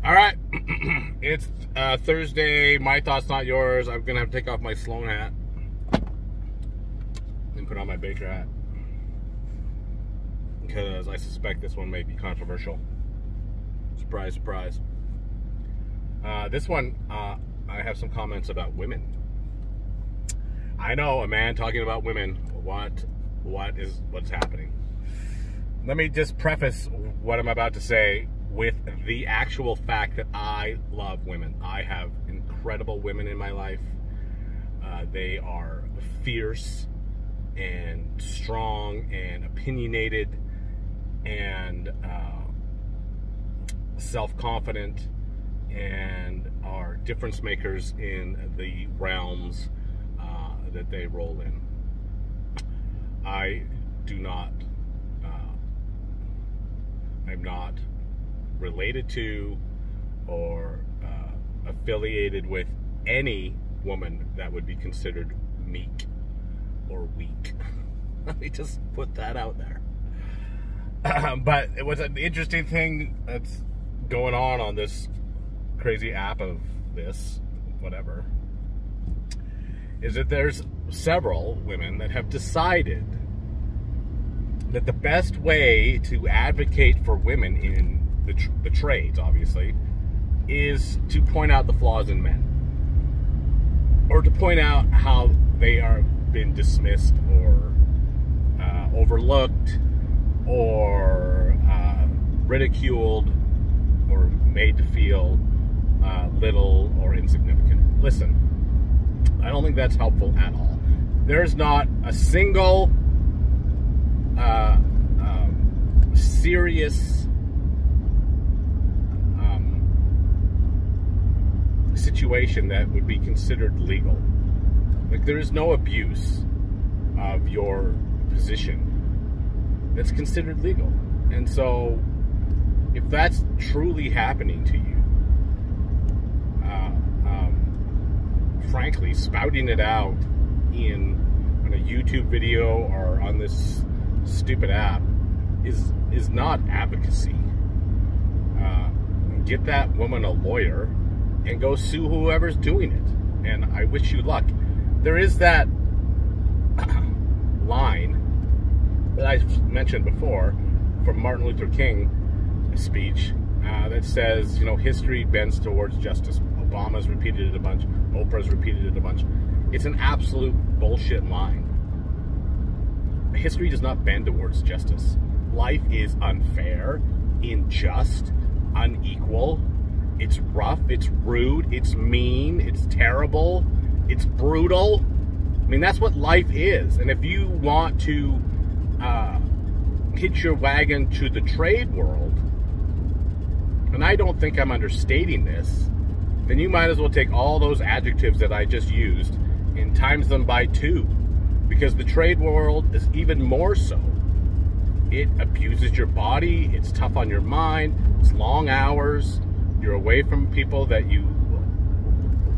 All right, it's Thursday. My thoughts, not yours. I'm gonna have to take off my Sloan hat and put on my Baker hat because I suspect this one may be controversial. Surprise, surprise. This one, I have some comments about women. I know a man talking about women. What's happening? Let me just preface what I'm about to say with the actual fact that I love women. I have incredible women in my life. They are fierce and strong and opinionated and self-confident and are difference makers in the realms that they roll in. I'm not related to or affiliated with any woman that would be considered meek or weak. Let me just put that out there. But it was an interesting thing that's going on this crazy app of this, whatever, is that there's several women that have decided that the best way to advocate for women in the trades, obviously, is to point out the flaws in men, or to point out how they are been dismissed or overlooked or ridiculed or made to feel little or insignificant. Listen, I don't think that's helpful at all. There's not a single serious situation that would be considered legal. Like, there is no abuse of your position that's considered legal. And so if that's truly happening to you, frankly, spouting it out on a YouTube video or on this stupid app is not advocacy. Get that woman a lawyer and go sue whoever's doing it. And I wish you luck. There is that line that I mentioned before from Martin Luther King speech that says, you know, history bends towards justice. Obama's repeated it a bunch. Oprah's repeated it a bunch. It's an absolute bullshit line. History does not bend towards justice. Life is unfair, unjust, unequal. It's rough, it's rude, it's mean, it's terrible, it's brutal. I mean, that's what life is. And if you want to hitch your wagon to the trade world, and I don't think I'm understating this, then you might as well take all those adjectives that I just used and times them by 2. Because the trade world is even more so. It abuses your body, it's tough on your mind, it's long hours, you're away from people that you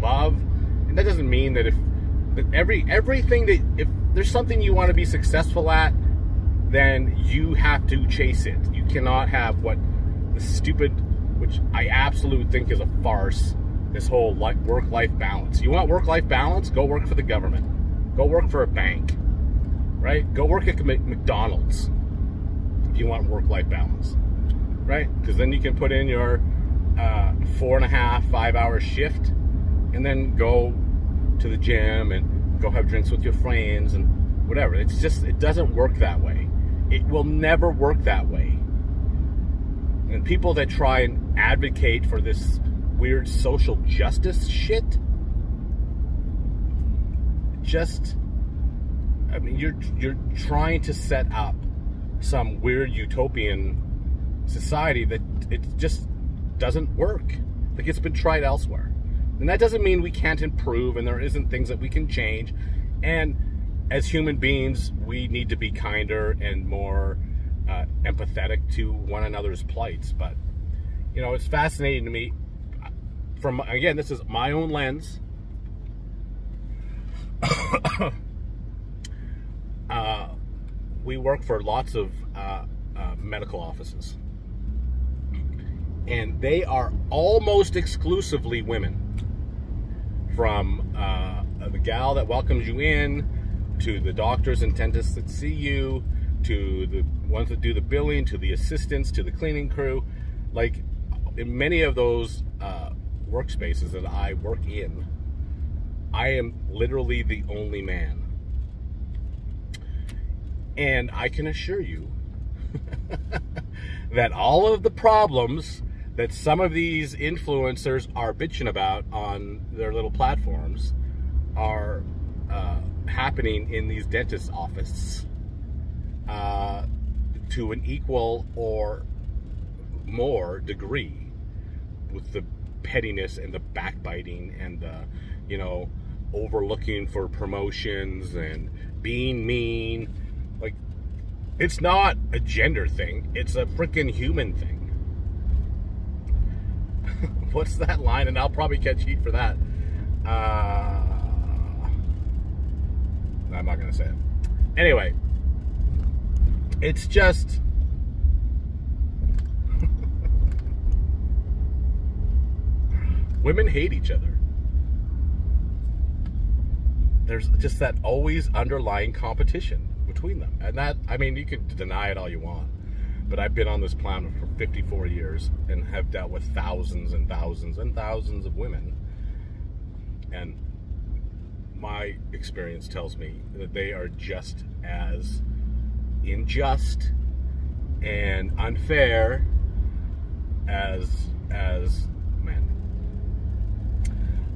love. And that doesn't mean that if there's something you want to be successful at, then you have to chase it. You cannot have what the stupid, which I absolutely think is a farce, this whole work-life balance. You want work-life balance? Go work for the government. Go work for a bank, right? Go work at McDonald's if you want work-life balance, right? Because then you can put in your 4.5, 5-hour shift and then go to the gym and go have drinks with your friends and whatever. It's just, it doesn't work that way. It will never work that way. And people that try and advocate for this weird social justice shit, just, I mean, you're trying to set up some weird utopian society that it just doesn't work. Like, it's been tried elsewhere. And that doesn't mean we can't improve and there isn't things that we can change. And as human beings, we need to be kinder and more empathetic to one another's plights. But, you know, it's fascinating to me. From, again, this is my own lens. We work for lots of medical offices. And they are almost exclusively women. From the gal that welcomes you in, to the doctors and dentists that see you, to the ones that do the billing, to the assistants, to the cleaning crew. Like, in many of those workspaces that I work in, I am literally the only man. And I can assure you that all of the problems that some of these influencers are bitching about on their little platforms are happening in these dentist offices to an equal or more degree, with the pettiness and the backbiting and the, you know, overlooking for promotions and being mean. Like, it's not a gender thing, it's a freaking human thing. What's that line? And I'll probably catch heat for that. I'm not gonna say it. Anyway, it's just women hate each other. There's just that always underlying competition between them. And that, I mean, you can deny it all you want, but I've been on this planet for 54 years and have dealt with thousands and thousands and thousands of women. And my experience tells me that they are just as unjust and unfair as men.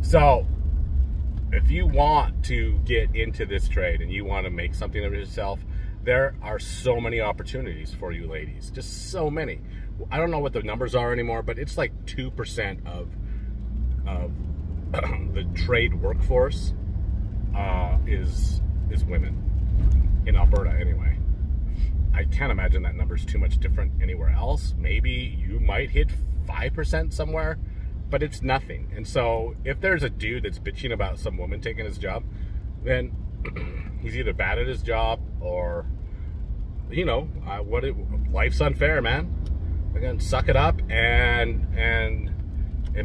So, if you want to get into this trade and you want to make something of yourself, there are so many opportunities for you ladies. Just so many. I don't know what the numbers are anymore, but it's like 2% of the trade workforce is women. In Alberta, anyway. I can't imagine that number's too much different anywhere else. Maybe you might hit 5% somewhere, but it's nothing. And so if there's a dude that's bitching about some woman taking his job, then he's either bad at his job or, you know, life's unfair, man. Again, suck it up and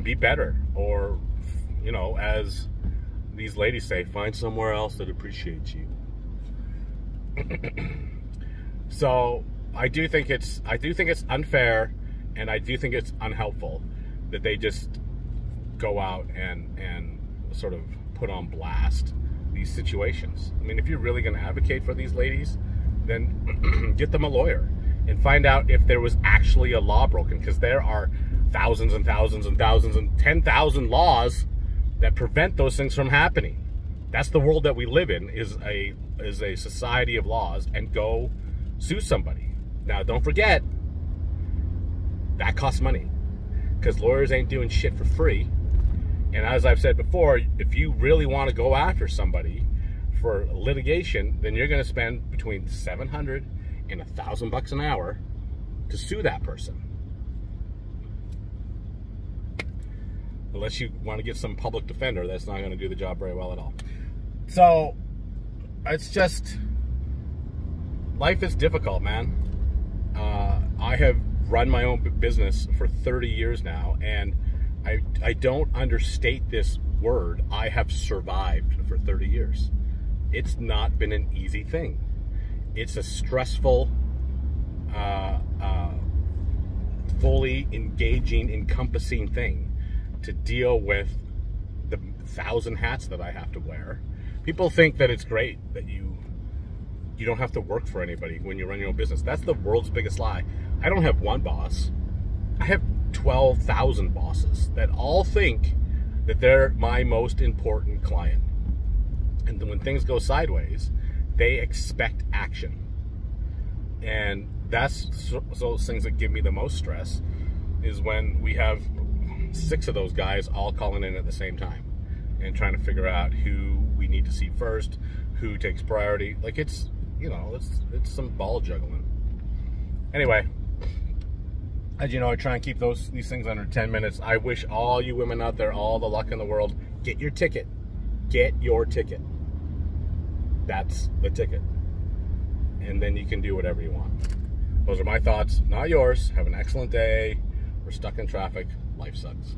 be better. Or, you know, as these ladies say, find somewhere else that appreciates you. So I do think it's unfair, and I do think it's unhelpful that they just go out and sort of put on blast these situations. I mean, if you're really going to advocate for these ladies, then get them a lawyer and find out if there was actually a law broken, because there are thousands and thousands and thousands and 10,000 laws that prevent those things from happening. That's the world that we live in, is a society of laws. And go sue somebody. Now, don't forget, that costs money, because lawyers ain't doing shit for free. And as I've said before, if you really want to go after somebody for litigation, then you're going to spend between $700 and $1,000 an hour to sue that person. Unless you want to get some public defender, that's not going to do the job very well at all. So, it's just, life is difficult, man. I have run my own business for 30 years now, and I don't understate this word. I have survived for 30 years. It's not been an easy thing. It's a stressful, fully engaging, encompassing thing to deal with the 1,000 hats that I have to wear. People think that it's great that you don't have to work for anybody when you run your own business. That's the world's biggest lie. I don't have one boss. I have 12,000 bosses that all think that they're my most important client. And then when things go sideways, they expect action. And that's those things that give me the most stress, is when we have 6 of those guys all calling in at the same time and trying to figure out who we need to see first, who takes priority. Like, it's, you know, it's some ball juggling. Anyway, as you know, I try and keep these things under 10 minutes. I wish all you women out there all the luck in the world. Get your ticket. Get your ticket. That's the ticket. And then you can do whatever you want. Those are my thoughts, not yours. Have an excellent day, We're stuck in traffic. Life sucks.